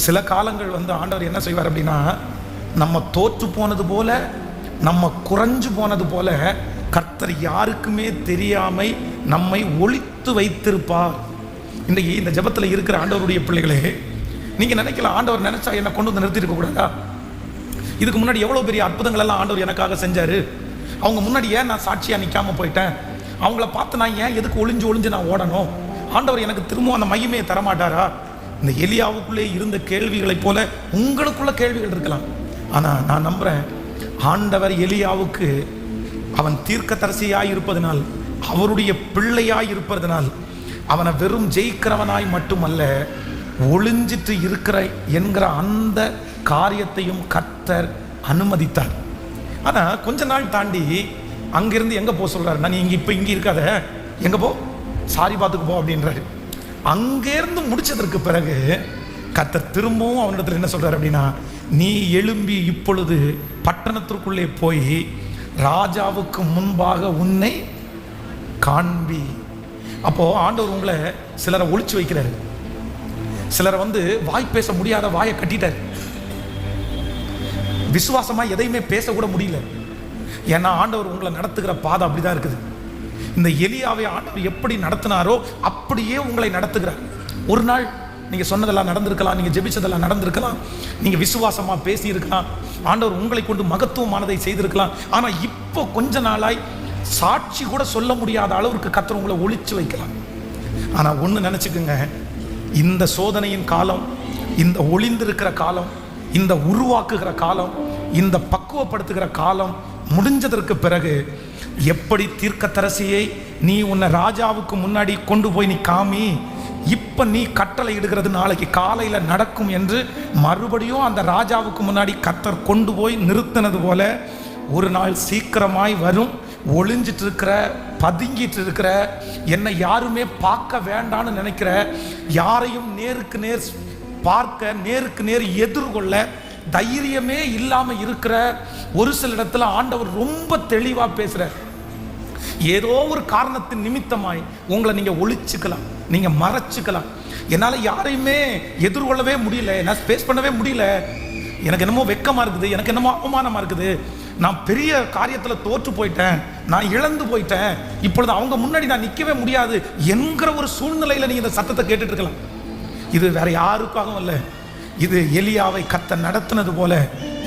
சில காலங்கள் ஆண்டவர் என்ன செய்வார் அப்படின்னா, நம்ம தோற்று போனது போல, நம்ம குறைஞ்சு போனது போல கர்த்தர் யாருக்குமே தெரியாமை நம்மை ஒளித்து வைத்திருப்பார். இன்றைக்கி இந்த ஜெபத்தில் இருக்கிற ஆண்டவருடைய பிள்ளைகளே, நீங்கள் நினைக்கலாம், ஆண்டவர் நினைச்சா என்னை கொண்டு வந்து நிறுத்தி இருக்க கூடாதா? இதுக்கு முன்னாடி எவ்வளோ பெரிய அற்புதங்கள் எல்லாம் ஆண்டவர் எனக்காக செஞ்சார். அவங்க முன்னாடி ஏன் நான் சாட்சியாக நிற்காமல் போயிட்டேன்? அவங்கள பார்த்து நான் ஏன் எதுக்கு ஒளிஞ்சு நான் ஓடணும்? ஆண்டவர் எனக்கு திரும்பவும் அந்த மகிமையை தரமாட்டாரா? இந்த எலியாவுக்குள்ளே இருந்த கேள்விகளைப் போல உங்களுக்குள்ள கேள்விகள் இருக்கலாம். ஆனால் நான் நம்புகிறேன், ஆண்டவர் எலியாவுக்கு அவன் தீர்க்கதரிசியாய் இருப்பதனால், அவருடைய பிள்ளையாய் இருப்பதனால், அவனை வெறும் ஜெயிக்கிறவனாய் மட்டுமல்ல, ஒளிஞ்சிட்டு இருக்கிற என்கிற அந்த காரியத்தையும் கர்த்தர் அனுமதித்தார். ஆனால் கொஞ்ச நாள் தாண்டி அங்கிருந்து எங்கே போக சொல்கிறாரு? நான் நீ இங்கே இருக்காத, எங்கே போ, சாரி பார்த்துக்கு போ அப்படின்றாரு. அங்கேருந்து முடிச்சதற்கு பிறகு கர்த்தர் திரும்பவும் அவனிடத்தில் என்ன சொல்கிறார் அப்படின்னா, நீ எழும்பி இப்பொழுது பட்டணத்திற்குள்ளே போய் ராஜாவுக்கு முன்பாக உன்னை காண்பி. அப்போது ஆண்டவர் உங்களை சிலரை ஒளிச்சு வைக்கிறாரு. சிலரை வாய் பேச முடியாத வாயை கட்டிட்டார். விசுவாசமாக எதையுமே பேசக்கூட முடியல. ஏன்னா ஆண்டவர் உங்களை நடத்துகிற பாதை அப்படிதான் இருக்குது. இந்த எலியாவை ஆண்டவர் எப்படி நடத்தினாரோ அப்படியே உங்களை நடத்துகிறார். ஒரு நாள் நீங்கள் சொன்னதெல்லாம் நடந்திருக்கலாம், நீங்கள் ஜெபிச்சதெல்லாம் நடந்திருக்கலாம், நீங்கள் விசுவாசமாக பேசியிருக்கலாம், ஆண்டவர் உங்களை கொண்டு மகத்துவமானதை செய்திருக்கலாம். ஆனால் இப்போ கொஞ்ச நாளாய் சாட்சி கூட சொல்ல முடியாத அளவுக்கு கர்த்தர் உங்களை ஒளிச்சு வைக்கலாம். ஆனால் ஒன்று நினச்சிக்குங்க, இந்த சோதனையின் காலம், இந்த ஒளிந்திருக்கிற காலம், இந்த உருவாக்குகிற காலம், இந்த பக்குவப்படுத்துகிற காலம் முடிஞ்சதற்கு பிறகு எப்படி தீர்க்கதரிசியை நீ உன்னை ராஜாவுக்கு முன்னாடி கொண்டு போய் நீ காமி, இப்போ நீ கட்டளை இடுகிறது நாளைக்கு காலையில் நடக்கும் என்று மறுபடியும் அந்த ராஜாவுக்கு முன்னாடி கர்த்தர் கொண்டு போய் நிறுத்தினது போல ஒரு நாள் சீக்கிரமாய் வரும். ஒளிஞ்சிட்டு இருக்கிற, பதுங்கிட்டு இருக்கிற, என்னை யாருமே பார்க்க வேண்டான்னு நினைக்கிற, யாரையும் நேருக்கு நேர் பார்க்க, நேருக்கு நேர் எதிர்கொள்ள தைரியமே இல்லாமல் இருக்கிற ஒரு சில இடத்துல ஆண்டவர் ரொம்ப தெளிவாக பேசுகிறார். ஏதோ ஒரு காரணத்தின் நிமித்தமாய் உங்களை நீங்கள் ஒளிச்சுக்கலாம், நீங்கள் மறைச்சிக்கலாம். என்னால் யாரையுமே எதிர்கொள்ளவே முடியல, நான் ஃபேஸ் பண்ணவே முடியல, எனக்கு என்னமோ வெக்கமாக இருக்குது, எனக்கு என்னமோ அவமானமாக இருக்குது, நான் பெரிய காரியத்தில் தோற்று போயிட்டேன், நான் இழந்து போயிட்டேன், இப்பொழுது அவங்க முன்னாடி நான் நிற்கவே முடியாது என்கிற ஒரு சூழ்நிலையில் நீங்கள் இந்த சத்தத்தை கேட்டுட்டு இருக்கலாம். இது வேற யாருக்காகவும் இல்லை, இது எலியாவை கர்த்தர் நடத்தினது போல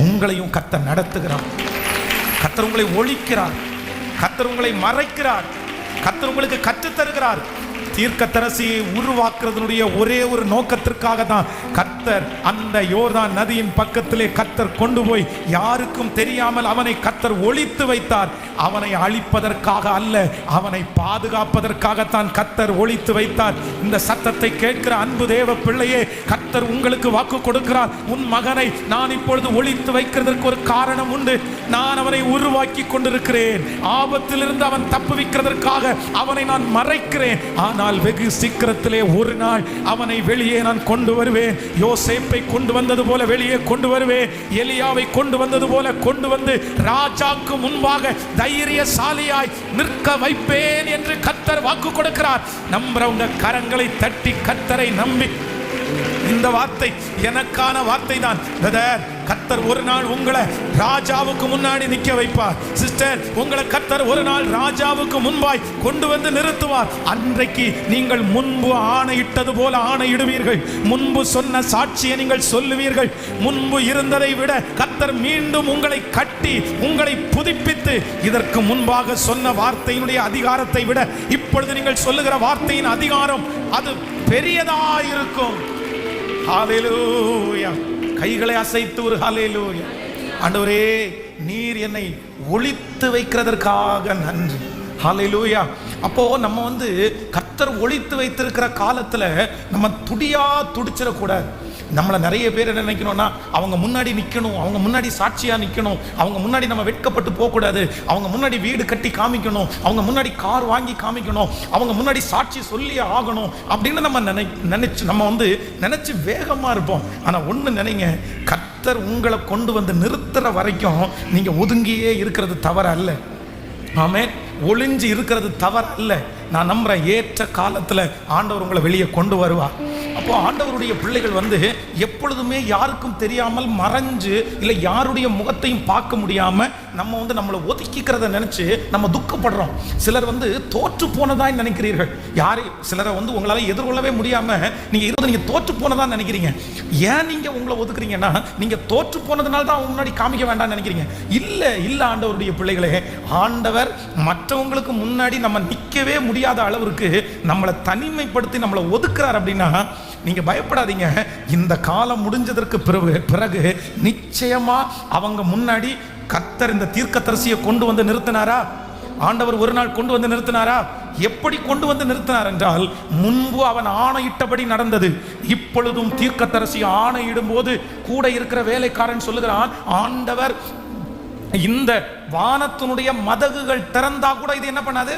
உங்களையும் கர்த்தர் நடத்துகிறார். கர்த்தர் உங்களை ஒழிக்கிறார், கர்த்தர் உங்களை மறைக்கிறார், கர்த்தர் உங்களுக்கு கற்றுத்தருகிறார். தீர்க்கதரிசியை உருவாக்குறதுடைய ஒரே ஒரு நோக்கத்திற்காக தான் கர்த்தர் அந்த யோர்தான் நதியின் பக்கத்திலே கர்த்தர் கொண்டு போய் யாருக்கும் தெரியாமல் அவனை கர்த்தர் ஒளித்து வைத்தார். அவனை அழிப்பதற்காக அல்ல, அவனை பாதுகாப்பதற்காகத்தான் கர்த்தர் ஒளித்து வைத்தார். இந்த சத்தத்தை கேட்கிற அன்பு தேவ பிள்ளையே, கர்த்தர் உங்களுக்கு வாக்கு கொடுக்கிறார். உன் மகனை நான் இப்பொழுது ஒளித்து வைக்கிறதற்கு ஒரு காரணம் உண்டு. நான் அவனை உருவாக்கி கொண்டிருக்கிறேன். ஆபத்திலிருந்து அவன் தப்புவிக்கிறதற்காக அவனை நான் மறைக்கிறேன். ஆனால் வெகு சீக்கிரத்திலே ஒரு நாள் அவனை வெளியே நான் கொண்டு வருவேன். யோசேப்பை கொண்டு வந்தது போல வெளியே கொண்டு வருவேன். எலியாவை கொண்டு வந்தது போல கொண்டு வந்து ராஜாக்கு முன்பாக தைரியசாலியாய் நிற்க வைப்பேன் என்று கர்த்தர் வாக்கு கொடுக்கிறார். நம்புறவங்க கரங்களை தட்டி கர்த்தரை நம்பி, இந்த வார்த்தை எனக்கான வார்த்தை தான் பிரதர். கர்த்தர் ஒரு நாள் உங்களை ராஜாவுக்கு முன்னாடி நிற்க வைப்பார். சிஸ்டர், உங்களை கர்த்தர் ஒரு நாள் ராஜாவுக்கு முன்பாய் கொண்டு வந்து நிறுத்துவார். அன்றைக்கு நீங்கள் முன்பு ஆணையிட்டது போல ஆணையிடுவீர்கள். முன்பு சொன்ன சாட்சியை நீங்கள் சொல்லுவீர்கள். முன்பு இருந்ததை விட கர்த்தர் மீண்டும் உங்களை கட்டி உங்களை புதுப்பித்து, இதற்கு முன்பாக சொன்ன வார்த்தையினுடைய அதிகாரத்தை விட இப்பொழுது நீங்கள் சொல்லுகிற வார்த்தையின் அதிகாரம் அது பெரியதாயிருக்கும். ஹல்லேலூயா. கைகளை அசைத்து ஒரு ஹல்லேலூயா. ஆண்டவரே, நீர் என்னை ஒளித்து வைக்கிறதற்காக நன்றி. ஹல்லேலூயா. அப்போ நம்ம கர்த்தர் ஒளித்து வைத்திருக்கிற காலத்துல நம்ம துடிச்சிடக்கூடாது. நம்மளை நிறைய பேர் என்ன நினைக்கணும்னா, அவங்க முன்னாடி நிற்கணும், அவங்க முன்னாடி சாட்சியாக நிற்கணும், அவங்க முன்னாடி நம்ம வெட்கப்பட்டு போகக்கூடாது, அவங்க முன்னாடி வீடு கட்டி காமிக்கணும், அவங்க முன்னாடி கார் வாங்கி காமிக்கணும், அவங்க முன்னாடி சாட்சி சொல்லி ஆகணும் அப்படின்னு நம்ம நினைச்சு வேகமாக இருப்போம். ஆனால் ஒன்று நினைங்க, கர்த்தர் உங்களை கொண்டு வந்து நிறுத்துற வரைக்கும் நீங்கள் ஒதுங்கியே இருக்கிறது தவறு அல்ல. ஆமென். ஒளிஞ்சு இருக்கிறது தவறு அல்ல. நான் நம்புறேன், ஏற்ற காலத்தில் ஆண்டவர் உங்களை வெளியே கொண்டு வருவார். அப்போ ஆண்டவருடைய பிள்ளைகள் வந்து எப்பொழுதுமே யாருக்கும் தெரியாமல் மறைஞ்சு இல்லை யாருடைய முகத்தையும் பார்க்க முடியாம நம்ம வந்து நம்மளை ஒதுக்கிக்கிறத நினைச்சு நம்ம துக்கப்படுறோம். சிலர் வந்து தோற்று போனதாய் நினைக்கிறீர்கள். சிலரை வந்து உங்களால எதிர்கொள்ளவே முடியாம நீங்க தோற்று போனதா நினைக்கிறீங்க. ஏன் நீங்க உங்களை ஒதுக்குறீங்கன்னா நீங்க தோற்று போனதுனால தான் முன்னாடி காமிக்க வேண்டாம்னு நினைக்கிறீங்க. இல்ல ஆண்டவருடைய பிள்ளைகளே, ஆண்டவர் மற்றவங்களுக்கு முன்னாடி நம்ம நிற்கவே முடியாத அளவிற்கு நம்மளை தனிமைப்படுத்தி நம்மளை ஒதுக்குறார் அப்படின்னா நீங்க பயப்படாதீங்க. இந்த காலம் முடிஞ்சதற்கு பிறகு நிச்சயமா அவங்க முன்னாடி கர்த்தர் இந்த தீர்க்கதரிசியை கொண்டு வந்து நிறுத்தினாரா? ஆண்டவர் ஒரு நாள் கொண்டு வந்து நிறுத்தினாரா? எப்படி கொண்டு வந்து நிறுத்தினார் என்றால், முன்பு அவன் ஆணையிட்டபடி நடந்தது. இப்பொழுதும் தீர்க்கதரிசி ஆணையிடும் போது கூட இருக்கிற வேலைக்காரன் சொல்லுகிறான், ஆண்டவர் இந்த வானத்தினுடைய மதகுகள் திறந்தா கூட இது என்ன பண்ணாது,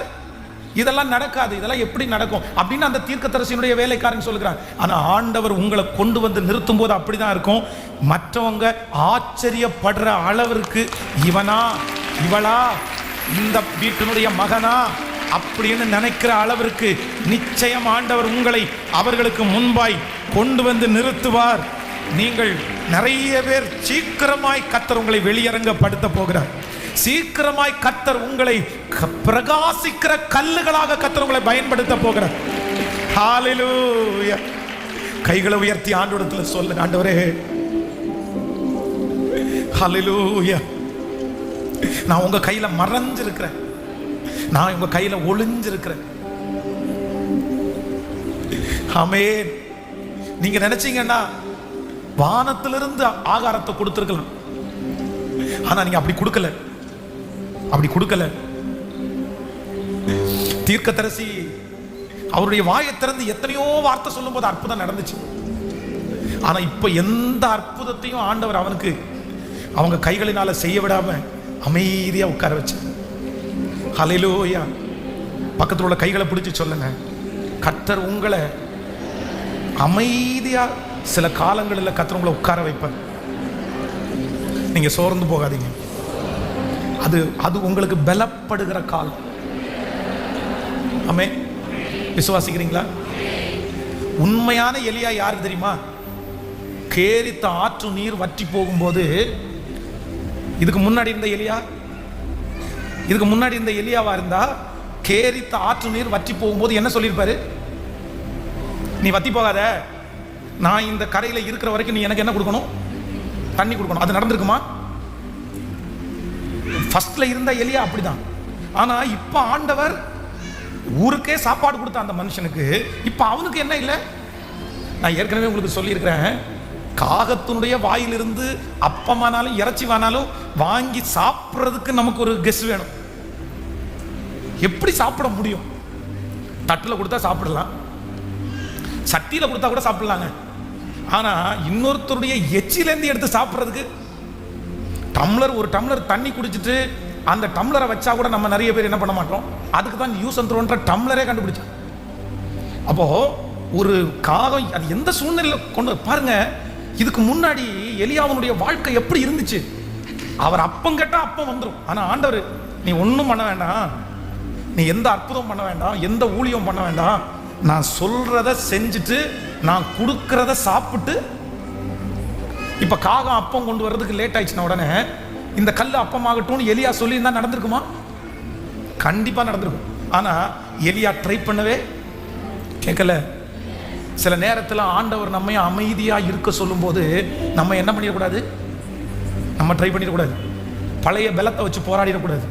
இதெல்லாம் நடக்காது, இதெல்லாம் எப்படி நடக்கும் அப்படின்னு அந்த தீர்க்கதரிசியினுடைய வேலைக்காரன் சொல்லுகிறார். ஆனா ஆண்டவர் உங்களை கொண்டு வந்து நிறுத்தும் போது அப்படிதான் இருக்கும். மற்றவங்க ஆச்சரியப்படுற அளவிற்கு இவனா இவளா இந்த வீட்டினுடைய மகனா அப்படின்னு நினைக்கிற அளவிற்கு நிச்சயம் ஆண்டவர் உங்களை அவர்களுக்கு முன்பாய் கொண்டு வந்து நிறுத்துவார். நீங்கள் நிறைய பேர் சீக்கிரமாய் கர்த்தர் உங்களை வெளியரங்கப்படுத்த போகிறார். சீக்கிரமாய் கர்த்தர் உங்களை பிரகாசிக்கிற கல்லுகளாக கர்த்தர் உங்களை பயன்படுத்த போகிறார். ஹல்லேலூயா. கைகளை உயர்த்தி ஆண்டவரிடத்தில் சொல்லுங்க, ஆண்டவரே ஹல்லேலூயா, நான் உங்க கையில மறைஞ்சிருக்கிறேன், நான் உங்க கையில ஒளிஞ்சிருக்கிறேன். ஆமென். நீங்க நினைச்சீங்கன்னா வானத்திலிருந்து ஆகாரத்தை கொடுத்திருக்கலாம். ஆனா நீங்க அப்படி கொடுக்கல. தீர்க்கதரிசி அவருடைய வாயை திறந்து எத்தனையோ வார்த்தை சொல்லும் போது அற்புதம் நடந்துச்சு. ஆனா இப்ப எந்த அற்புதத்தையும் ஆண்டவர் அவனுக்கு அவங்க கைகளினால செய்ய விடாம அமைதியா உட்கார வச்சு. ஹல்லேலூயா. பக்கத்தில் உள்ள கைகளை பிடிச்சு சொல்லுங்க, கர்த்தர் உங்களை அமைதியா சில காலங்களில் கர்த்தர் உங்களை உட்கார வைப்பார். நீங்க சோர்ந்து போகாதீங்க. அது உங்களுக்கு பலப்படுகிற காலம். ஆமென். விசுவாசிக்கிறீங்களா? உண்மையான எலியா யாருக்கு தெரியுமா? கேரித்த ஆற்று நீர் வற்றி போகும்போது இதுக்கு முன்னாடி இருந்த எலியாவா இருந்தா கேரித்த ஆற்று நீர் வற்றி போகும்போது என்ன சொல்லியிருப்பாரு? நீ வத்தி போகாத, நான் இந்த கரையில இருக்கிற வரைக்கும் நீ எனக்கு என்ன கொடுக்கணும்? தண்ணி கொடுக்கணும். அது நடந்திருக்குமா? ஃபர்ஸ்ட்ல இருந்த எலியா அப்படிதான். ஆனா இப்ப ஆண்டவர் ஊருக்கே சாப்பாடு கொடுத்த அந்த மனுஷனுக்கு இப்ப அவனுக்கு என்ன இல்லை? நான் ஏற்கனவே உங்களுக்கு சொல்லியிருக்கிறேன், காகத்தினுடைய வாயிலிருந்து அப்பமானாலும் இறைச்சிவானாலும் வாங்கி சாப்பிட்றதுக்கு நமக்கு ஒரு கெஸ் வேணும். எப்படி சாப்பிட முடியும்? தட்டில் கொடுத்தா சாப்பிடலாம், சட்டியில் கொடுத்தா கூட சாப்பிடலாங்க. ஆனா இன்னொருத்தருடைய எச்சிலேருந்து எடுத்து சாப்பிட்றதுக்கு ஒரு டம்ளர் தண்ணி குடிச்சிட்டு அந்த டம்ளரை வச்சா கூட நம்ம நிறைய பேர் என்ன பண்ண மாட்டோம்? அதுக்கு தான் யூஸ் அண்ட் த்ரோன்ற டம்ளரே கண்டுபிடிச்சோம். அப்போ ஒரு காகம் அது எந்த சூழ்நிலையில் கொண்டு பாருங்க. இதுக்கு முன்னாடி எலியாவுடைய வாழ்க்கை எப்படி இருந்துச்சு? அவர் அப்பம் கேட்டா அப்பம் வந்துடும். ஆனா ஆண்டவர், நீ ஒன்றும் பண்ண வேண்டாம், நீ எந்த அற்புதம் பண்ண வேண்டாம், எந்த ஊழியம் பண்ண வேண்டாம், நான் சொல்றத செஞ்சுட்டு நான் கொடுக்கறத சாப்பிட்டு. இப்ப காகம் அப்பம் கொண்டு வர்றதுக்கு லேட் ஆயிடுச்சுன்னா உடனே இந்த கல் அப்பமாகட்டும் எலியா சொல்லியிருந்தா நடந்திருக்குமா? கண்டிப்பா நடந்திருக்கும். ஆனா எலியா ட்ரை பண்ணவே கேட்கல. சில நேரத்தில் ஆண்டவர் நம்ம அமைதியா இருக்க சொல்லும் போது நம்ம என்ன பண்ணிடக்கூடாது? நம்ம ட்ரை பண்ணிடக்கூடாது, பழைய பலத்தை வச்சு போராடிடக்கூடாது.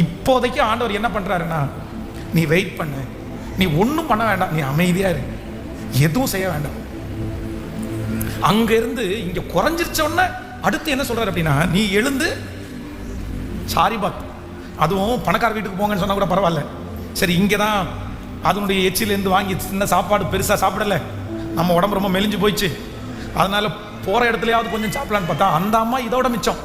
இப்போதைக்கு ஆண்டவர் என்ன பண்றாருன்னா, நீ வெயிட் பண்ணு, நீ ஒன்றும் பண்ண வேண்டாம், நீ அமைதியா இரு, எதுவும் செய்ய வேண்டாம். அங்க இருந்து இங்க குறைஞ்சிருச்ச உடனே அடுத்து என்ன சொல்றாரு அப்படின்னா, நீ எழுந்து சாரி பாத், அதுவும் பணக்கார வீட்டுக்கு போங்கன்னு சொன்னா கூட பரவாயில்ல, சரி இங்கதான் அதனுடைய எச்சிலேருந்து வாங்கி சின்ன சாப்பாடு பெருசா சாப்பிடல, நம்ம உடம்பு ரொம்ப மெலிஞ்சு போயிடுச்சு, அதனால போற இடத்துலயாவது கொஞ்சம் சாப்பிடலான்னு பார்த்தா அந்த அம்மா இதோட மிச்சம்.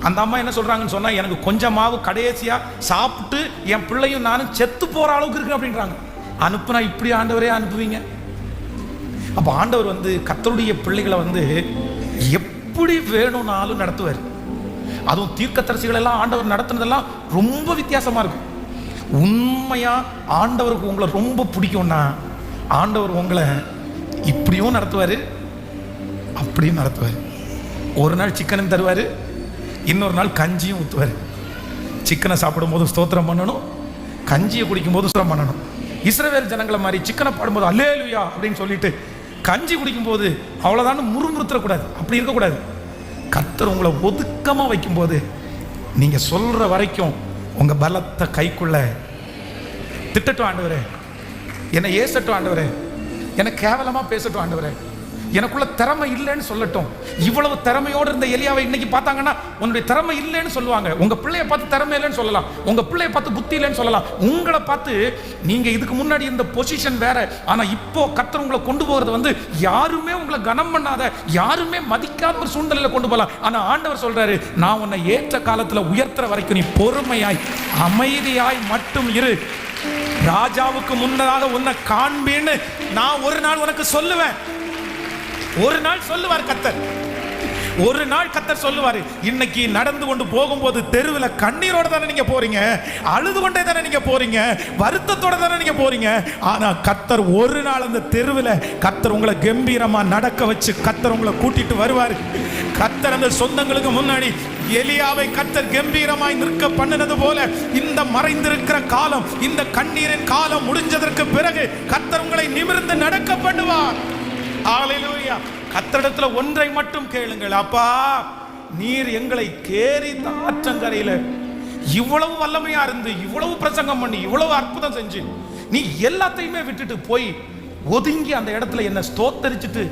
அந்த அம்மா என்ன சொல்றாங்கன்னு சொன்னா, எனக்கு கொஞ்சம் மாவு கடைசியா சாப்பிட்டு என் பிள்ளையும் நானும் செத்து போற அளவுக்கு இருக்கு அப்படின்றாங்க. அனுப்புனா இப்படி ஆண்டவரே அனுப்புவீங்க? அப்ப ஆண்டவர் வந்து கர்த்தருடைய பிள்ளைகளை வந்து எப்படி வேணும்னாலும் நடத்துவார். அதுவும் தீர்க்கதரிசிகள் எல்லாம் ஆண்டவர் நடத்துனதெல்லாம் ரொம்ப வித்தியாசமா இருக்கும். உண்மையா ஆண்டவருக்கு உங்களை ரொம்ப பிடிக்கும்னா ஆண்டவர் உங்களை இப்படியும் நடத்துவார், அப்படியும் நடத்துவார். ஒரு நாள் சிக்கனும் தருவார், இன்னொரு நாள் கஞ்சியும் ஊற்றுவார். சிக்கனை சாப்பிடும் போது ஸ்தோத்திரம் பண்ணணும், கஞ்சியை குடிக்கும் போது ஸ்தோத்திரம் பண்ணணும். இஸ்ரவேல் ஜனங்களை மாதிரி சிக்கனை பாடும்போது அல்லேலூயா அப்படின்னு சொல்லிட்டு கஞ்சி குடிக்கும்போது அவ்வளோதான் முறுமுறுத்தக்கூடாது, அப்படி இருக்கக்கூடாது. கர்த்தர் உங்களை ஒதுக்கமாக வைக்கும்போது நீங்கள் சொல்கிற வரைக்கும் உங்கள் பலத்தை கைக்குள்ள திட்டட்டும் ஆண்டவரே, என்னை ஏசட்டும் ஆண்டவரே, என்னை கேவலமாக பேசட்டும் ஆண்டவரே, எனக்குள்ள திறமை இல்லைன்னு சொல்லட்டும். இவ்வளவு திறமையோடு இருந்த எலியாவை இன்னைக்கு பார்த்தாங்கன்னா உன்னுடைய திறமை இல்லைன்னு சொல்லுவாங்க. உங்க பிள்ளைய பார்த்து திறமை இல்லைன்னு சொல்லலாம், உங்க பிள்ளைய பார்த்து புத்தி இல்லைன்னு சொல்லலாம். உங்களை பார்த்து நீங்க இதுக்கு முன்னாடி இந்த பொசிஷன் வேற, ஆனா இப்போ கர்த்தர் உங்களை கொண்டு போகிறது யாருமே உங்களை கனம் பண்ணாத, யாருமே மதிக்காத ஒரு சூழ்நிலையில கொண்டு போகலாம். ஆனா ஆண்டவர் சொல்றாரு, நான் உன்னை ஏற்ற காலத்துல உயர்த்துற வரைக்கும் நீ பொறுமையாய் அமைதியாய் மட்டும் இரு. ராஜாவுக்கு முன்னதாக உன்னை காண்பேன்னு நான் ஒரு நாள் உனக்கு சொல்லுவேன். ஒரு நாள் சொல்லுவார் கர்த்தர், ஒரு நாள் கர்த்தர் சொல்லுவார். இன்னைக்கு நடந்து கொண்டு போகும்போது தெருவில் கண்ணீரோட தானே நீங்க போறீங்க, அழுது கொண்டே தானே நீங்க போறீங்க, வருத்தத்தோட தானே நீங்க போறீங்க. ஆனா கர்த்தர் ஒரு நாள் அந்த தெருவில் கர்த்தர் உங்களை கம்பீரமா நடக்க வச்சு கர்த்தர் உங்களை கூட்டிட்டு வருவார். கர்த்தர் அந்த சொந்தங்களுக்கு முன்னாடி எலியாவை கர்த்தர் கம்பீரமாய் நிற்க பண்ணினது போல இந்த மறைந்திருக்கிற காலம், இந்த கண்ணீரின் காலம் முடிஞ்சதற்கு பிறகு கர்த்தர் உங்களை நிமிர்ந்து நடக்க பண்ணுவார். ஹல்லேலூயா. கர்த்தரிடத்துல ஒன்றை மட்டும் கேளுங்கள், அப்பா நீர் எங்களை கேரித்த ஆற்றங்கரையில இவ்வளவு வல்லமையா இருந்து, இவ்வளவு பிரசங்கம் பண்ணி, இவ்வளவு அற்புதம் செஞ்சு, நீ எல்லாத்தையுமே விட்டுட்டு போய் ஒதுங்கி அந்த இடத்துல என்ன ஸ்தோத்தரிச்சுட்டு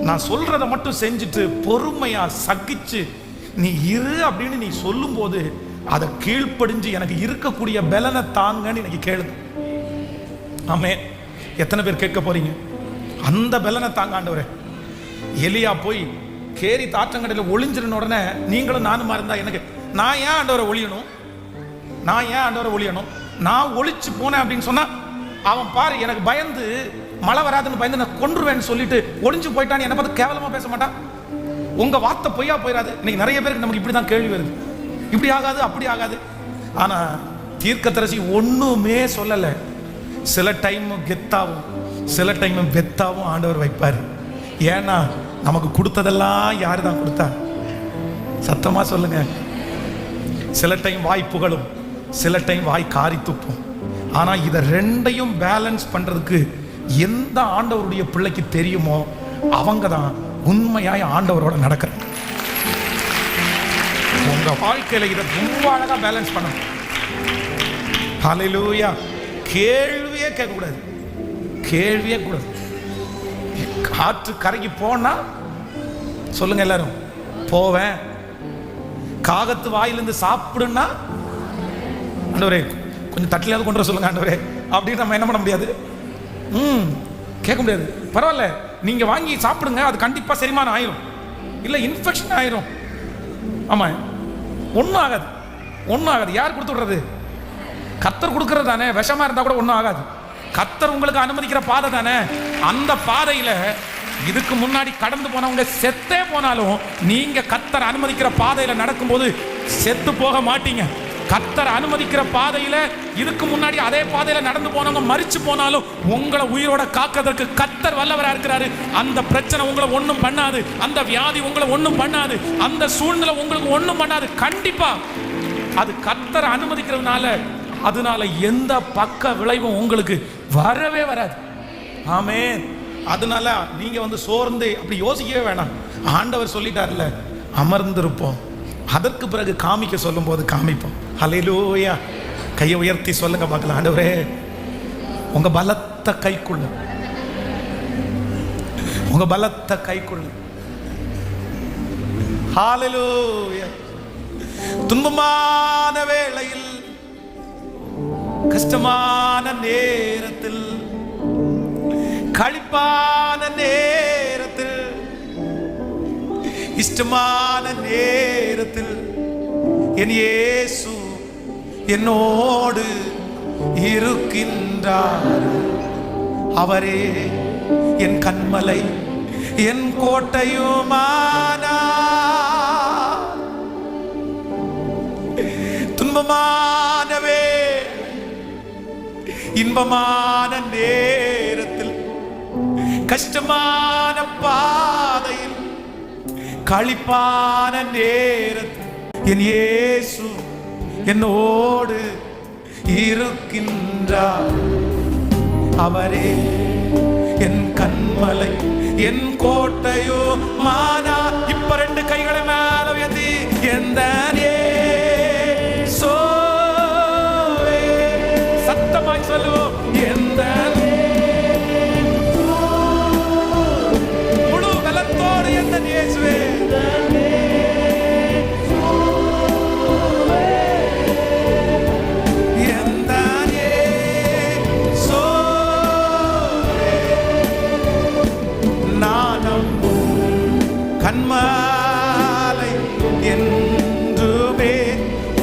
நான் சொல்றதை மட்டும் செஞ்சுட்டு பொறுமையா சகிச்சு நீ இரு அப்படின்னு நீ சொல்லும் போது அதை கீழ்ப்படிஞ்சு எனக்கு இருக்கக்கூடிய பலனை தாங்கன்னு எனக்கு கேளுங்க. ஆமே, எத்தனை பேர் கேட்க போறீங்க? அந்த பலனை தாங்க ஆண்டவரே. எலியா போய் கேரி தாற்றங்கடையில் ஒளிஞ்சிருந்த உடனே நீங்களும் நானுமா இருந்தா எனக்கு, நான் ஏன் ஆண்டவரை ஒளியணும், நான் ஏன் ஆண்டவரை ஒளியணும்? நான் ஒளிச்சு போனேன் அப்படின்னு சொன்னா அவன் பாரு எனக்கு பயந்து மழை வராதுன்னு பயந்து நான் கொன்றுவேன்னு சொல்லிட்டு ஒளிஞ்சு போயிட்டான்னு என்னை பார்த்து கேவலமா பேச மாட்டான். உங்க வார்த்தை பொய்யா போயிடாது. இன்னைக்கு நிறைய பேருக்கு நமக்கு இப்படிதான் கேள்வி வருது, இப்படி ஆகாது அப்படி ஆகாது. ஆனா தீர்க்கதரிசி ஒண்ணுமே சொல்லல. சில டைம் கெத்தாவும் சில டைம் வெத்தாவும் ஆண்டவர் வைப்பார். ஏன்னா நமக்கு கொடுத்ததெல்லாம் யாரு தான் கொடுத்தா? சத்தமா சொல்லுங்க. சில டைம் வாய் புகழும், சில டைம் வாய் காரி துப்பும். ஆனா இதை ரெண்டையும் பேலன்ஸ் பண்றதுக்கு எந்த ஆண்டவருடைய பிள்ளைக்கு தெரியுமோ அவங்க தான் உண்மையாய் ஆண்டவரோட நடக்கிறாங்க. உங்க வாழ்க்கையில இதை ரொம்ப அழகா பேலன்ஸ் பண்ணணும். ஹல்லேலூயா. கேள்வியே கேட்கக்கூடாது, கேள்வியே கூடாது. காற்று கரைக்கு போனா சொல்லுங்க எல்லாரும், போவேன். காகத்து வாயிலிருந்து சாப்பிடுன்னா ஆண்டவரே கொஞ்சம் தட்டிலாவது கொண்டு வர சொல்லுங்க ஆண்டவரே அப்படின்னு நம்ம என்ன பண்ண முடியாது, கேட்க முடியாது. பரவாயில்ல நீங்க வாங்கி சாப்பிடுங்க, அது கண்டிப்பா செரிமானம் ஆயிரும், இல்ல இன்ஃபெக்ஷன் ஆயிரும். ஆமா, ஒன்றும் ஆகாது, ஒன்றும் ஆகாது. யார் கொடுத்து விடுறது? கர்த்தர் கொடுக்கறது தானே. விஷமா இருந்தா கூட ஒன்றும் ஆகாது. கர்த்தர் உங்களுக்கு அனுமதிக்கிற பாதை தானே. அந்த பாதையில இதுக்கு முன்னாடி கடந்து போனவங்க செத்தே போனாலும் நீங்க கர்த்தர் அனுமதிக்கிற பாதையில நடக்கும்போது செத்து போக மாட்டீங்க. கர்த்தர் அனுமதிக்கிற பாதையில இதுக்கு முன்னாடி அதே பாதையில நடந்து போனவங்க மரிச்சு போனாலும் உங்களை உயிரோட காக்கிறதுக்கு கர்த்தர் வல்லவரா இருக்கிறாரு. அந்த பிரச்சனை உங்களை ஒண்ணும் பண்ணாது, அந்த வியாதி உங்களை ஒண்ணும் பண்ணாது, அந்த சூழ்நிலை உங்களுக்கு ஒண்ணும் பண்ணாது. கண்டிப்பா அது கர்த்தர் அனுமதிக்கிறதுனால அதனால எந்த பக்க விளைவும் உங்களுக்கு வரவே வராது. ஆமென். அதனால நீங்க சோர்ந்து அப்படி யோசிக்கவே வேணாம். ஆண்டவர் சொல்லிட்டார்ல, அமர்ந்திருப்போம், அதற்கு பிறகு காமிக்க சொல்லும் போது காமிப்போம். ஹல்லேலூயா. கையை உயர்த்தி சொல்லுங்க பார்க்கலாம், ஆண்டவரே உங்க பலத்த கைக்குள்ள, உங்க பலத்த கைக்குள்ள. ஹல்லேலூயா. துன்பமான வேளையில், கஷ்டமான நேரத்தில், களிப்பான நேரத்தில், இஷ்டமான நேரத்தில் என் இயேசு என்னோடு இருக்கின்றார். அவரே என் கண்மலை, என் கோட்டையுமானார். துன்பமானவே இன்பமான நேரத்தில், கஷ்டமான பாதையில் களிப்பான நேரத்தில் என் இயேசு என்னோடு இருக்கின்றார். அவரே என் கண்மலை, என் கோட்டையோ மானா. இப்ப 2 கைகளை மேல உயர்த்தி எந்த சத்தமாய் சொல்லுவோம். எந்த முழு பலத்தோடு எந்த இயேசுவே, கண்மாலை என்றுமே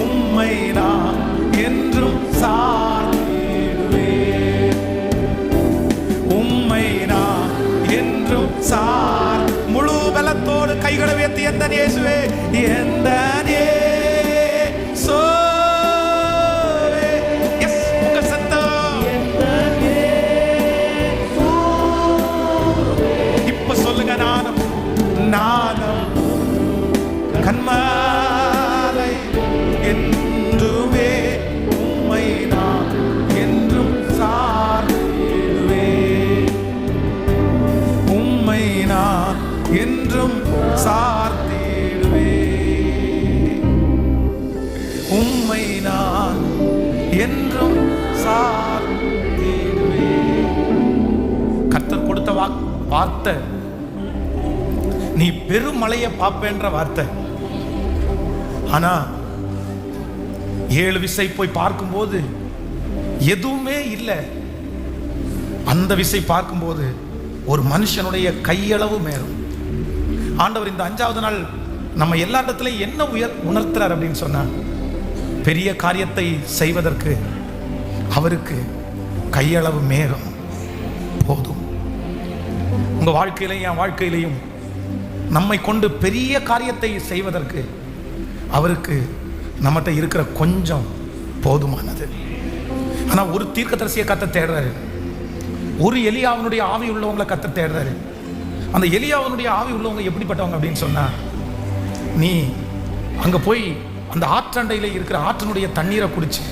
உம்மை நான் என்றும் சார்ந்திடுவேன். உம்மை நான் என்றும் முழு பலத்தோடு கைகளை உயர்த்தி எந்த இயேசுவே, எந்த உங்க சத்தம் இப்ப சொல்லுங்க. நானும் கண்மாலை என்றுமே உம்மை நான் என்றும் சார்ந்திடுவேன். உம்மை நான் என்றும் சார்ந்திடுவேன். உம்மை நான் என்றும் சார்ந்திடுவேன். கர்த்தர் கொடுத்த வார்த்தை, நீ பெருமழையை பார்ப்பேன்ற வார்த்தை. ஆனா 7 விசை போய் பார்க்கும்போது எதுவுமே இல்லை. அந்த விசை பார்க்கும்போது ஒரு மனுஷனுடைய கையளவு மேலும். ஆண்டவர் இந்த 5வது நாள் நம்ம எல்லா இடத்துலையும் என்ன உணர்த்துறார் அப்படின்னு சொன்னா, பெரிய காரியத்தை செய்வதற்கு அவருக்கு கையளவு மேகம் போதும். உங்க வாழ்க்கையிலையும் என் வாழ்க்கையிலையும் நம்மை கொண்டு பெரிய காரியத்தை செய்வதற்கு அவருக்கு நம்மகிட்ட இருக்கிற கொஞ்சம் போதுமானது. ஆனா ஒரு தீர்க்கதரிசியை கர்த்தர் தேடுறாரு, ஒரு எலியாவினுடைய ஆவி உள்ளவங்களை கர்த்தர் தேடுறாரு. அந்த எலியாவினுடைய ஆவி உள்ளவங்க எப்படிப்பட்டவங்க அப்படின்னு சொன்னா, நீ அங்க போய் அந்த ஆற்றண்டையில இருக்கிற ஆற்றினுடைய தண்ணீரை குடிச்சு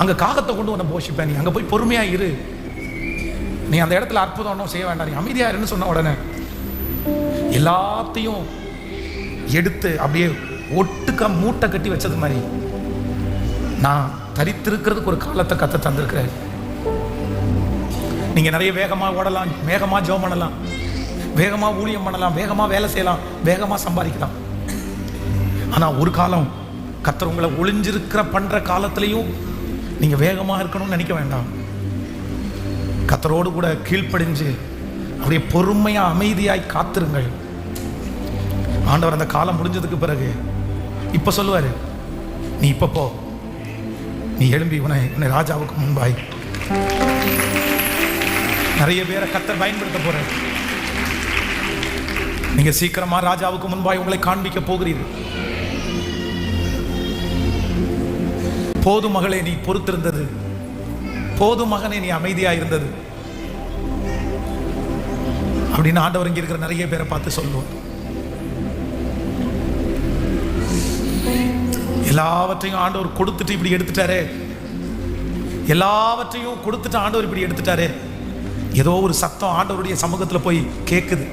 அங்க காகத்தை கொண்டு உன்னை போஷிப்பேன். நீ அங்க போய் பொறுமையா இரு, நீ அந்த இடத்துல அற்புதம் ஒன்றும் செய்ய வேண்டாம், நீ அமைதியா இருன்னு சொன்ன உடனே எல்லாத்தையும் எடுத்து அப்படியே ஒட்டுக்க மூட்டை கட்டி வச்சது மாதிரி நான் தரித்திருக்கிறதுக்கு ஒரு காலத்தை கத்த தந்திருக்கிறேன். நீங்க நிறைய வேகமா ஓடலாம், வேகமா ஜெபம் பண்ணலாம், வேகமா ஊழியம் பண்ணலாம், வேகமா வேலை செய்யலாம், வேகமா சம்பாதிக்கலாம். ஆனா ஒரு காலம் கர்த்தர் உங்களை ஒளிஞ்சிருக்கிற பண்ற காலத்திலையும் நீங்க வேகமா இருக்கணும்னு நினைக்க வேண்டாம். கர்த்தரோடு கூட கீழ்ப்படிஞ்சு அப்படியே பொறுமையா அமைதியாய் காத்திருங்கள். ஆண்டவர் அந்த காலம் முடிஞ்சதுக்கு பிறகு இப்ப சொல்லுவாரு, நீ இப்ப போ, நீ எழும்பி உன்னை ராஜாவுக்கு முன்பாய். நிறைய பேரை கர்த்தர் பயன்படுத்த போற. நீங்க சீக்கிரமா ராஜாவுக்கு முன்பாய் உங்களை காண்பிக்க போகிறீர்கள். போதும் மகளே நீ பொறுத்திருந்தது, போதும் மகனே நீ அமைதியா இருந்தது அப்படின்னு ஆண்டவர் இங்க இருக்கிற நிறைய பேரை பார்த்து சொல்லுவோம். எல்லாவற்றையும் ஆண்டவர் கொடுத்துட்டு இப்படி எடுத்துட்டாரே, எல்லாவற்றையும் கொடுத்துட்டு ஆண்டவர் இப்படி எடுத்துட்டாரே. ஏதோ ஒரு சத்தம் ஆண்டவருடைய சமூகத்துல போய் கேக்குது.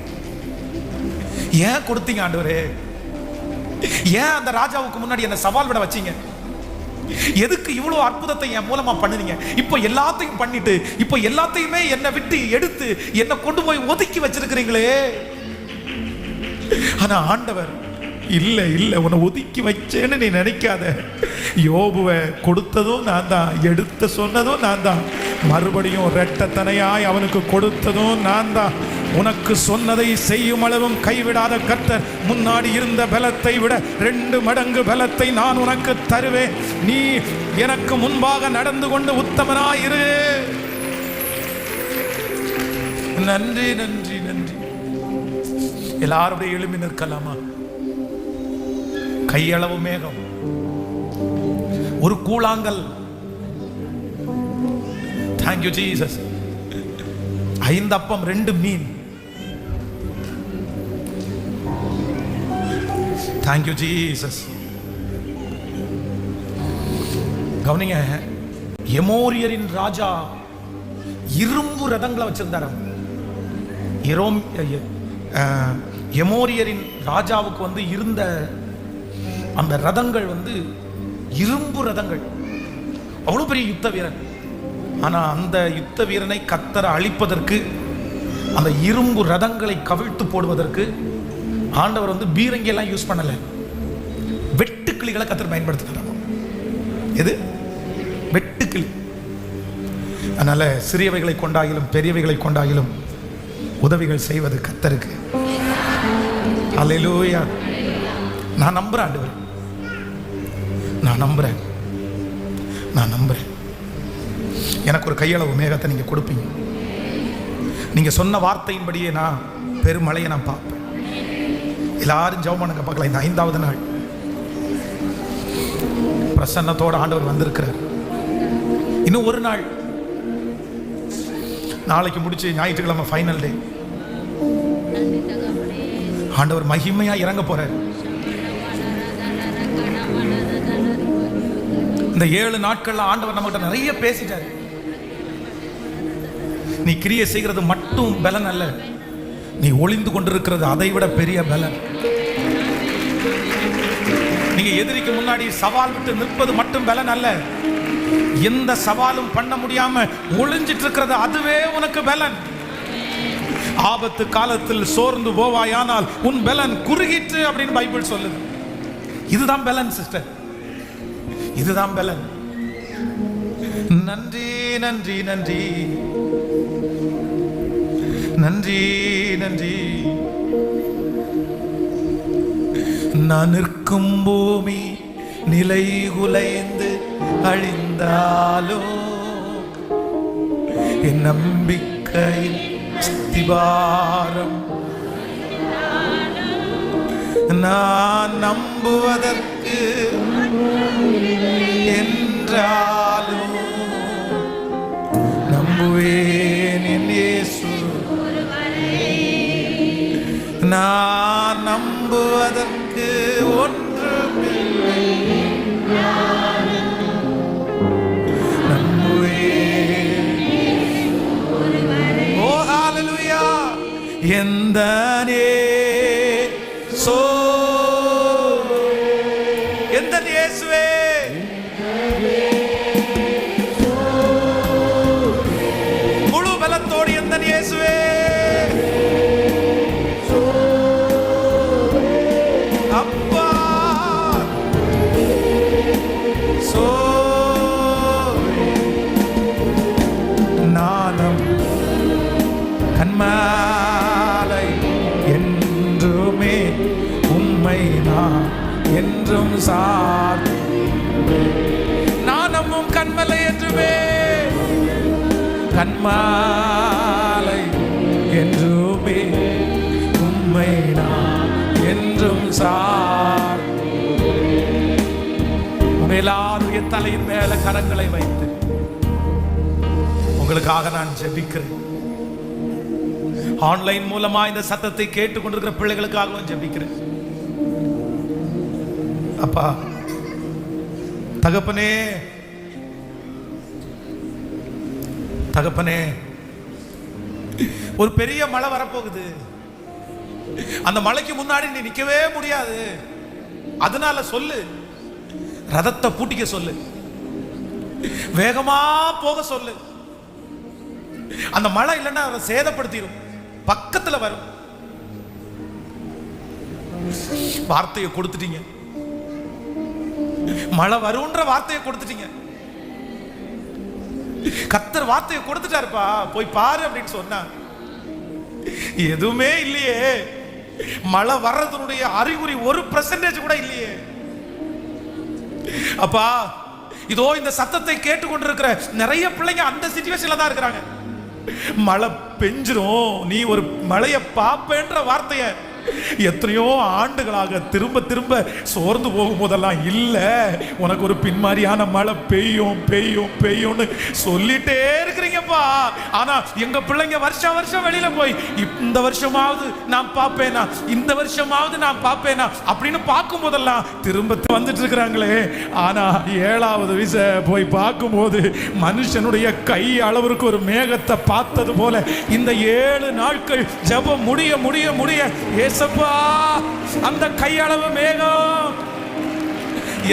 ஏன் கொடுத்தீங்க ஆண்டவரே? ஏன் அந்த ராஜாவுக்கு முன்னாடி என்ன சவால் விட வச்சீங்க? எதுக்கு இவ்வளவு அற்புதத்தை என் மூலமா பண்ணுனீங்க? இப்போ எல்லாத்தையும் பண்ணிட்டு இப்போ எல்லாத்தையுமே என்னை விட்டு எடுத்து என்னை கொண்டு போய் ஒதுக்கி வச்சிருக்கிறீங்களே. ஆனா ஆண்டவர் இல்ல இல்ல, உன்னை ஒதுக்கி வச்சேன்னு நீ நினைக்காத. யோபுவை கொடுத்ததும் நான் தான், எடுத்து சொன்னதும் நான் தான், மறுபடியும் இரட்டத்தனையாய் அவனுக்கு கொடுத்ததும் நான் தான். உனக்கு சொன்னதை செய்யும் அளவும் கைவிடாத கர்த்தர் முன்னாடி இருந்த பலத்தை விட 2 மடங்கு பலத்தை நான் உனக்கு தருவேன். நீ எனக்கு முன்பாக நடந்து கொண்டு உத்தமனாயிரு. நன்றி நன்றி நன்றி. எல்லாருடைய எழுப்பி நிற்கலாமா? கையளவு மேகம், ஒரு கூழாங்கல். Thank you Jesus. 5 அப்பம் 2 மீன். Thank you Jesus. கவனிங்க, எமோரியரின் ராஜா இரும்பு ரதங்களை வச்சிருந்தார். எமோரியரின் ராஜாவுக்கு இருந்த அந்த ரதங்கள் இரும்பு ரதங்கள். அவ்வளவு பெரிய யுத்த வீரன். ஆனா அந்த யுத்த வீரனை கர்த்தர் அழிப்பதற்கு, அந்த இரும்பு ரதங்களை கவிழ்த்து போடுவதற்கு ஆண்டவர் பீரங்கி எல்லாம் யூஸ் பண்ணல, வெட்டுக்கிளிகளை கர்த்தர் பயன்படுத்தினார். எது? வெட்டுக்கிளி. அதனால சிறியவைகளை கொண்டாகிலும் பெரியவைகளை கொண்டாகிலும் உதவிகள் செய்வது கர்த்தருக்கு. அல்லேலூயா. நான் நம்புறேன் ஆண்டவர், நான் நம்புறேன். எனக்கு ஒரு கையளவு மேகத்தை நீங்க கொடுப்பீங்க. நீங்க சொன்ன வார்த்தையின்படியே நான் பெருமழையை நான் பார்ப்பேன். எல்லாரும் ஜெபம் பண்ணுங்க பார்க்கலாம். இந்த 5வது நாள் பிரசன்னத்தோட ஆண்டவர் வந்திருக்கிறார். இன்னும் ஒரு நாள், நாளைக்கு முடிச்சு ஞாயிற்றுக்கிழமை ஃபைனல் டே. ஆண்டவர் மகிமையா இறங்க போறார். இந்த 7 நாட்கள்ல ஆண்டவர் நம்மகிட்ட நிறைய பேசிட்டாரு. நீ கிரியை செய்கிறது மட்டும் பலன் அல்ல, நீ ஒளிந்து கொண்டிருக்கிறது அதை விட பெரிய பலன். நீங்க எதிரிக்கு முன்னாடி சவால் விட்டு நிற்பது மட்டும் பலன் அல்ல, எந்த சவாலும் பண்ண முடியாம ஒளிஞ்சிட்டு இருக்கிறது அதுவே உனக்கு பலன். ஆபத்து காலத்தில் சோர்ந்து போவாயானால் உன் பலன் குறுகிட்டு அப்படின்னு பைபிள் சொல்லுது. இதுதான் பலன் சிஸ்டர், இதுதான் பலன். நன்றி நன்றி நன்றி நன்றி நன்றி. நான் நிற்கும் பூமி நிலை குலைந்து அழிந்தாலோ, என் நம்பிக்கையின் அஸ்திபாரம் நான் நம்புவதற்கு என்றாலும் நம்புவேன் என் இயேசு. நான் நம்புவதற்கு ஒன்றுமில்லை, நம்புவேன். ஓ ஹல்லேலூயா. எந்த இயேசுவே, முழு பலத்தோடு எந்த இயேசுவே, அப்பா நானும் கண்மாலை என்றுமே உம்மை நான் என்றும் சார். நானும் கண்மலை என்றுமே, கண்மாலை என்றுமே உம்மை நான் என்றும் சார். உங்க எல்லாருடைய தலையின் மேல கரங்களை வைத்து உங்களுக்காக நான் ஜெபிக்கிறேன். ஆன்லைன் மூலமா இந்த சத்தத்தை கேட்டுக்கொண்டிருக்கிற பிள்ளைகளுக்காகவும் ஜெபிக்கிறேன். அப்பா தகப்பனே, தகப்பனே, ஒரு பெரிய மழை வரப்போகுது. அந்த மழைக்கு முன்னாடி நீ நிக்கவே முடியாது. அதனால சொல்லு, ரதத்தை பூட்டிக்க சொல்லு, வேகமா போக சொல்லு. அந்த மழை இல்லைன்னா அதை சேதப்படுத்திடும், பக்கத்துல வரும். வார்த்தையை கொடுத்துட்டீங்க, மழை வரும்ன்ற வார்த்தையை கொடுத்துட்டீங்க. கர்த்தர் வார்த்தையை கொடுத்துட்டாருப்பா, போய் பாரு அப்படின்னு சொன்னா எதுவுமே இல்லையே. மழை வர்றதுடைய அறிகுறி 1% கூட இல்லையே. அப்பா இதோ இந்த சத்தத்தை கேட்டுக்கொண்டிருக்கிற நிறைய பிள்ளைங்க அந்த சிச்சுவேஷன்ல தான் இருக்கிறாங்க. மழை பெஞ்சிரும், நீ ஒரு மழையை பாப்பேன்ற வார்த்தையை எத்தனையோ ஆண்டுகளாக திரும்ப திரும்ப சோர்ந்து போகும் போதெல்லாம் இல்ல உனக்கு ஒரு பின்மாரியான மழை பெய்யும் பெய்யும் பெய்யும்னு சொல்லிட்டே இருக்கிறீங்கப்பா. ஆனா எங்க பிள்ளைங்க வருஷம் வருஷம் வெளியில போய் இந்த வருஷமாவது நான் பார்ப்பேனா, இந்த வருஷமாவது நான் பார்ப்பேனா அப்படின்னு பார்க்கும் போதெல்லாம் திரும்ப வந்துட்டு இருக்கிறாங்களே. ஆனா 7வது விச போய் பார்க்கும்போது மனுஷனுடைய கை அளவிற்கு ஒரு மேகத்தை பார்த்தது போல இந்த 7 நாட்கள் ஜெபம் முடிய முடிய முடிய ஏசப்பா அந்த கையளவு மேகம்.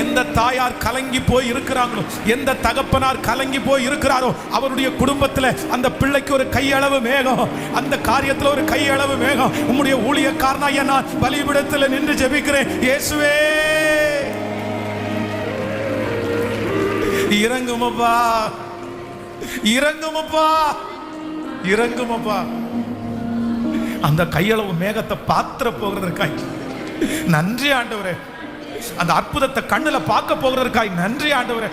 எந்த தாயார் கலங்கி போய் இருக்கிறாங்களோ, எந்த தகப்பனார் கலங்கி போய் இருக்கிறாரோ அவருடைய குடும்பத்தில் அந்த பிள்ளைக்கு ஒரு கையளவு மேகம், அந்த காரியத்தில் ஒரு கையளவு மேகம். உம்முடைய ஊழியக்காரனாகிய நான் பலிபீடத்தில் நின்று ஜெபிக்கிறேன். இயேசுவே இறங்குமப்பா, இறங்குமப்பா, இறங்குமப்பா. அந்த கையளவு மேகத்தை பாத்திர போகிறதற்காய் நன்றி ஆண்டவரே. அந்த அற்புதத்தை கண்ணுல பார்க்க போகிறதற்காய் நன்றி ஆண்டவரே.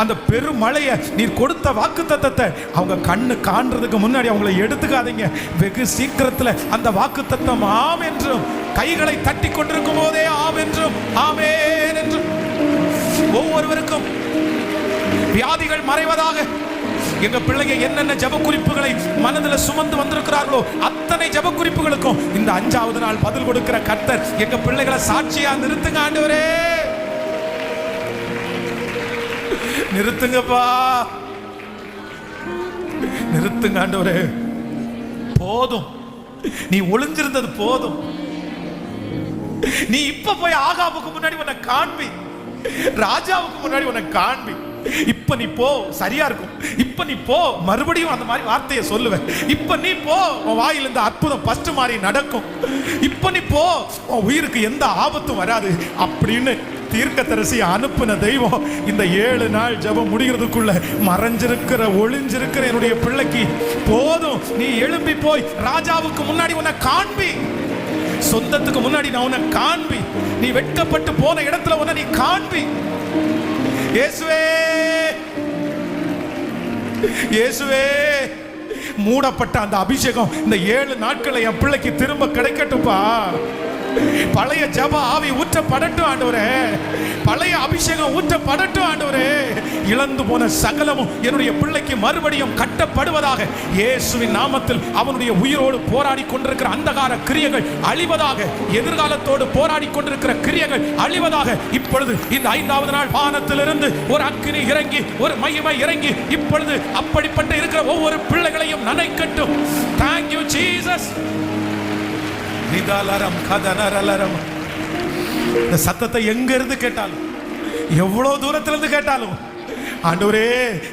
அந்த பெருமழையை நீர் கொடுத்த வாக்குத்தத்தத்தை அவங்க கண்ணு காண்றதுக்கு முன்னாடி அவங்களை எடுத்துக்காதீங்க. வெகு சீக்கிரத்தில் அந்த வாக்குத்தத்தம் ஆம் என்றும், கைகளை தட்டி கொண்டிருக்கும் போதே ஆம் என்றும் ஆமென் என்றும், ஒவ்வொருவருக்கும் வியாதிகள் மறைவதாக. எங்க பிள்ளைங்க என்னென்ன ஜெப குறிப்புகளை மனதில் சுமந்து வந்திருக்கிறார்களோ அத்தனை ஜெப குறிப்புகளுக்கும் இந்த 5வது நாள் பதில் கொடுக்கிற கர்த்தர் எங்க பிள்ளைகளை சாட்சியா நிறுத்துங்க ஆண்டவரே, நிறுத்துங்கப்பா, நிறுத்துங்க ஆண்டவரே. போதும், நீ ஒளிஞ்சிருந்தது போதும். நீ இப்ப போய் ஆகாபுக்கு முன்னாடி உன்னை காண்பி, ராஜாவுக்கு முன்னாடி உன்னை காண்பி. இப்ப நீ போ, சரியா இருக்கும். இப்ப நீ போ, மறுபடியும் அந்த மாதிரி வார்த்தையை சொல்லுவேன். இப்ப நீ போ, உன் வாயில் இந்த அற்புதம் ஃபர்ஸ்ட் மாதிரி நடக்கும். இப்ப நீ போ, உன் உயிருக்கு எந்த ஆபத்தும் வராது அப்படின்னு தீர்க்கதரிசி அனுப்பின தெய்வம் இந்த 7 நாள் ஜெபம் முடிகிறதுக்குள்ள மறைஞ்சிருக்கிற ஒளிஞ்சிருக்கிற என்னுடைய பிள்ளைக்கு போதும், நீ எழும்பி போய் ராஜாவுக்கு முன்னாடி உன்னை காண்பி, சொந்தத்துக்கு முன்னாடி நான் உன்னை காண்பி, நீ வெட்கப்பட்டு போன இடத்துல உன்னை நீ காண்பி. இயேசுவே இயேசுவே, மூடப்பட்ட அந்த அபிஷேகம் இந்த 7 நாட்களை என் பிள்ளைக்கு திரும்ப கிடைக்கட்டும்பா. பழைய ஜெப ஆவி ஊற்றப்படட்டும் ஆண்டவரே, பழைய அபிஷேகம் ஊற்றப்படட்டும் ஆண்டவரே. இழந்து போன சகலமும் என்னுடைய பிள்ளைக்கு மறுபடியும் கட்டப்படுவதாக இயேசுவின் நாமத்தில். அவனுடைய உயிரோடு போராடி கொண்டிருக்கிற அந்தகார கிரியைகள் அழிவதாக, எதிர்காலத்தோடு போராடி கொண்டிருக்கிற கிரியைகள் அழிவதாக. இப்பொழுது இந்த 5வது நாள் வானத்திலிருந்து ஒரு அக்கினி இறங்கி, ஒரு மகிமை இறங்கி இப்பொழுது அப்படிப்பட்ட இருக்கிற ஒவ்வொரு பிள்ளைகளையும் நனைக்கட்டும். Thank you Jesus. இந்த சத்தத்தை எங்க இருந்து கேட்டாலும், எவ்வளவு தூரத்திலிருந்து கேட்டாலும் ஆண்டவரே,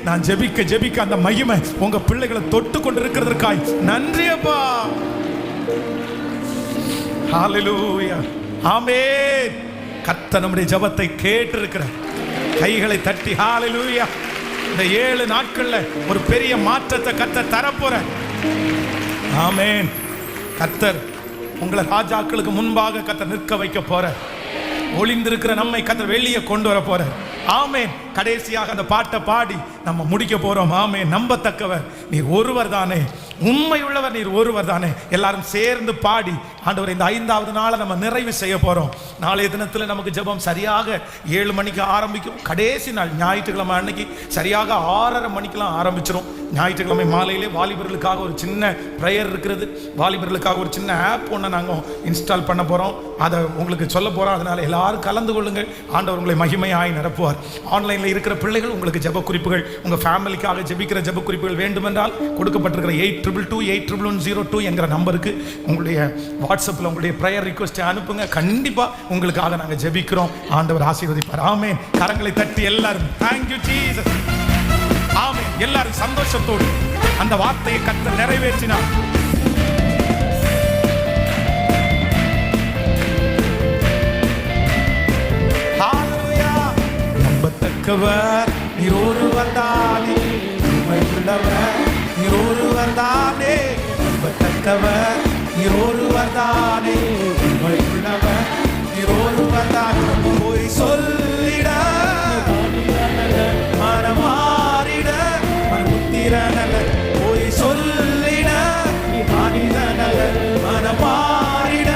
நான் ஜெபிக்க ஜெபிக்க அந்த மகிமை உங்க பிள்ளைகளை தொட்டு கொண்டிருக்கிறதற்காய் நன்றி அப்பா. ஹalleluya, ஆமென். கர்த்தர் நம்முடைய ஜெபத்தை கேட்டிருக்கிறார். கைகளை தட்டி ஹalleluya. இந்த 7 நாட்கள்ல ஒரு பெரிய மாற்றத்தை கர்த்தர் தரப்போறார். ஆமென். கர்த்தர் உங்களை ராஜாக்களுக்கு முன்பாக கர்த்தர் நிற்க வைக்க போற, ஒளிந்திருக்கிற நம்மை கர்த்தர் வெளியே கொண்டு வர போற. ஆமென். கடைசியாக அந்த பாட்டை பாடி நம்ம முடிக்க போறோம். ஆமென். நம்பத்தக்கவர் நீர் ஒருவர் தானே, உண்மை உள்ளவர் நீர் ஒருவர் தானே. எல்லாரும் சேர்ந்து பாடி ஆண்டவர் இந்த 5வது நாளை நம்ம நிறைவு செய்ய போறோம். நாளைய தினத்தில் நமக்கு ஜெபம் சரியாக 7 மணிக்கு ஆரம்பிக்கும். கடைசி நாள் ஞாயிற்றுக்கிழமை அன்னைக்கு சரியாக 6:30 மணிக்கெல்லாம் ஆரம்பிச்சிடும். ஞாயிற்றுக்கிழமை மாலையிலே வாலிபர்களுக்காக ஒரு சின்ன ப்ரேயர் இருக்கிறது. வாலிபர்களுக்காக ஒரு சின்ன ஆப் ஒன்று நாங்கள் இன்ஸ்டால் பண்ண போகிறோம். அதை உங்களுக்கு சொல்ல போகிறோம். அதனால் எல்லாரும் கலந்து கொள்ளுங்கள். ஆண்டவர் உங்களை மகிமையாய் நிரப்புவார். ஆன்லைனில் இருக்கிற பிள்ளைகள் உங்களுக்கு ஜெப குறிப்புகள், உங்கள் ஃபேமிலிக்காக ஜெபிக்கிற ஜெப குறிப்புகள் வேண்டுமென்றால் கொடுக்கப்பட்டிருக்கிற 82228102 என்கிற நம்பருக்கு உங்களுடைய வாட்ஸ்அப்பில் உங்களுடைய ப்ரேயர் ரிக்வெஸ்ட்டை அனுப்புங்க. கண்டிப்பாக உங்களுக்காக நாங்கள் ஜெபிக்கிறோம். ஆண்டவர் ஆசீர்வதிப்பார். ஆமென். கரங்களை தட்டி எல்லாரும் தேங்க்யூ ஜீசஸ். ஆமென். எல்லாரும் சந்தோஷத்தோடு அந்த வார்த்தையை கர்த்தர் நிறைவேற்றினார். ஹalleluya. நம்பத்தக்கவர் நீர் ஒருவர் தானே, உண்மை உள்ளவர் நீர் ஒருவர் தானே, நம்பத்தக்கவர் நீர் ஒருவர் தானே, உண்மை உள்ளவர் நீர் ஒருவர் தானே. போய் சொல்லிட மனமாறிட மனுத்திரனல்ல, போய் சொல்லிட மனிதனல்ல, மனமாறிட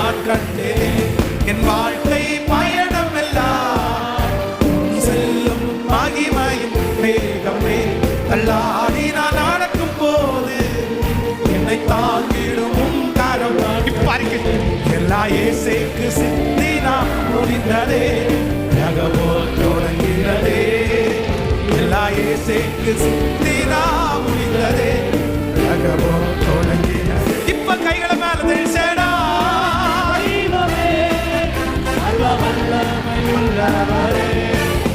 நான் கண்டேன். என் வாழ்க்கை பயணம் எல்லாம் செல்லும் மகிமையின் மேகமே. தள்ளாடி நான் நடக்கும் போது என்னை தாங்கிடும் உம் கரம். எல்லா இயேசுவுக்கு சித்தினா முடிந்ததே, ஜகமோ தொடங்கினதே. எல்லா இயேசுவுக்கு சித்தினா முடிந்ததே, ஜகமோ தொடங்கினதே. இப்ப கைகளை மேல தெரிசேடா.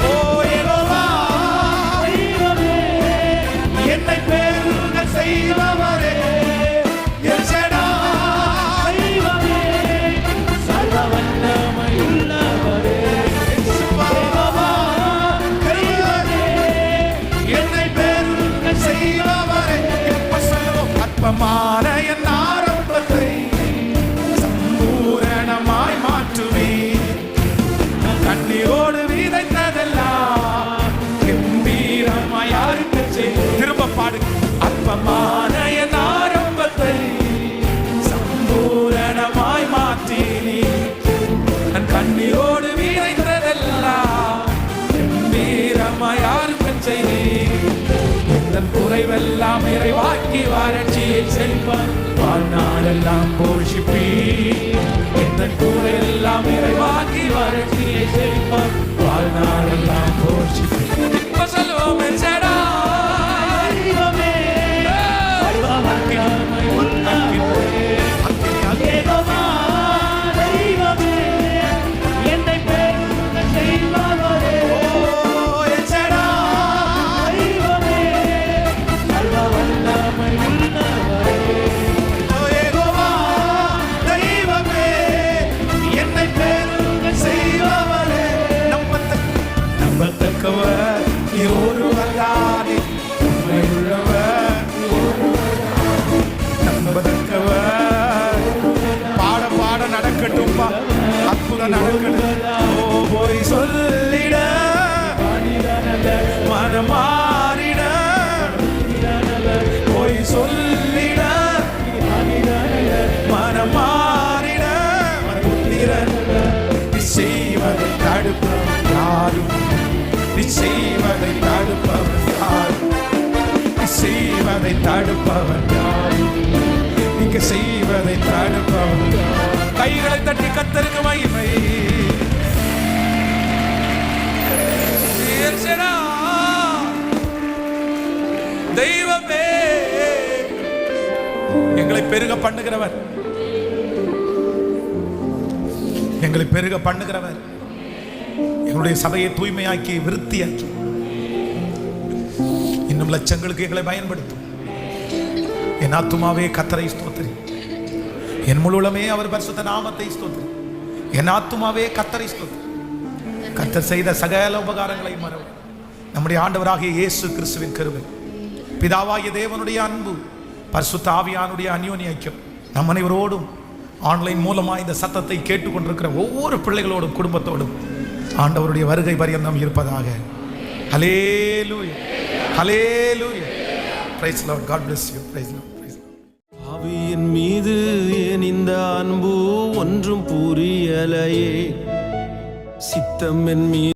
ஓ யெகோவா, என்னை பெருக செய்பவரே. அற்பமான என் ஆரம்பத்தை சம்பூரணமாய் மாற்றுவே. கண்ணீரோடு விதைத்ததெல்லாம் கம்பீரமாய் யாருக்கு செய்யும். திரும்ப பாடு. அற்பமான என் ஆரம்பத்தை சம்பூரணமாய் மாற்றினி. நான் கண்ணீரோடு விதைத்ததெல்லாம் கம்பீரமாய் யாருக்கு செய்தீர். என் குறைவெல்லாம் நிறைவாக்கி வறட்சியை செல்வான் வாழ்நாளெல்லாம் போஷிப்பீ. என் குறைவெல்லாம் நிறைவாக்கி வறட்சியை செல்வான் வாழ்நாளெல்லாம் போஷிப்பீ. இப்ப சொல்லுவோம் எல்சடா. அற்புதம் நடக்கணும். போய் சொல்லிட மனமாறிட, போய் சொல்லிட மனமாறிட. நீ செய்வதை தடுப்பவர் யாரும், நீ செய்வதை தடுப்பவர் யாரும், நீ செய்வதை தடுப்பவர் யாரும், நீங்க செய்வதை தடுப்பவர். கைகளை தட்டி கர்த்தருக்கு மகிமை. தெய்வமே, எங்களை பெருக பண்ணுகிறவர், எங்களை பெருக பண்ணுகிறவர். எங்களுடைய சபையை தூய்மையாக்கி விருத்தியாக்கி இன்னும் லட்சங்களுக்கு எங்களை பயன்படுத்தும். என் ஆத்துமாவே கர்த்தரை ஸ்தோத்திரி, என் முழுவதுமே அவர் பரிசுத்த நாமத்தை ஸ்தோத்திரி. என் ஆத்துமாவே கர்த்தரை ஸ்தோத்திரி. கர்த்தர் செய்த சகல உபகாரங்களை மறவு. நம்முடைய ஆண்டவராகிய இயேசு கிறிஸ்துவின் கிருபை, பிதாவாகிய தேவனுடைய அன்பு, பரிசுத்த ஆவியானுடைய அந்யோன்ய ஐக்கியம் நம் அனைவரோடும் ஆன்லைன் மூலமாக இந்த சத்தத்தை கேட்டுக்கொண்டிருக்கிற ஒவ்வொரு பிள்ளைகளோடும் குடும்பத்தோடும் ஆண்டவருடைய வருகை பரியந்தம் இருப்பதாக. Hallelujah, hallelujah. Praise the Lord. God bless you. Praise the Lord. ஆவியின் மீது ஏன் இந்த அன்பு ஒன்றும் புரியலையே. சித்தம் என் மீது